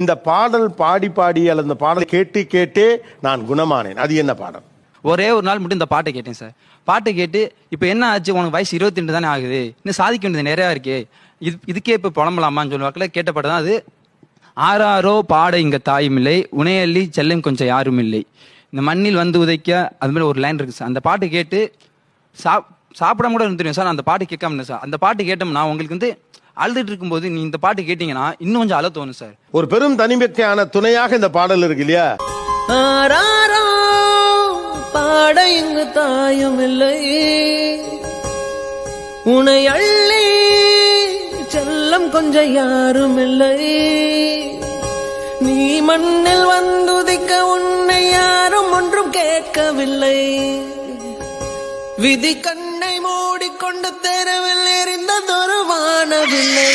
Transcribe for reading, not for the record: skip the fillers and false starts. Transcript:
இந்த பாடல் பாடி பாடி அல்லது இந்த பாடல் கேட்டு கேட்டே நான் குணமானேன், அது என்ன பாடல்? ஒரே ஒரு நாள் மட்டும் இந்த பாட்டை கேட்டேன் சார். பாட்டை கேட்டு இப்போ என்ன ஆச்சு, உனக்கு வயசு 22 தானே ஆகுது, இன்னும் சாதிக்க வேண்டியது நிறையா இருக்கே, இதுக்கே இப்போ புலம்பலாமான்னு சொல்லி வாக்கில் கேட்ட பாட்டு தான் அது. ஆறாரோ பாட இங்க தாயும் இல்லை, உனையள்ளி செல்லும் கொஞ்சம் யாரும் இல்லை, இந்த மண்ணில் வந்து உதைக்க, அது மாதிரி ஒரு லைன் இருக்கு சார். அந்த பாட்டு கேட்டு சாப்பிடாம கூட இருந்துருவேன் சார். அந்த பாட்டு கேட்காம இருந்தேன் சார். அந்த பாட்டு கேட்டோம்னா உங்களுக்கு வந்து அழுதுட்டு இருக்கும்போது நீ இந்த பாட்டு கேட்டீங்கன்னா இன்னும் கொஞ்சம் அழ தோணும் சார். ஒரு பெரும் தனிமையான துணையாக இந்த பாடல் இருக்கு இல்லையா? ஆராரோ பாட இங்கு தாயும் இல்லை, உனை அள்ளி செல்லம் கொஞ்சம் யாரும் இல்லை, நீ மண்ணில் வந்துதிக்க உன்னை யாரும் ஒன்றும் கேட்கவில்லை, விதி கண்ணை மூடிக்கொண்டு தெருவில் எறிந்ததொரு வானவில்லை.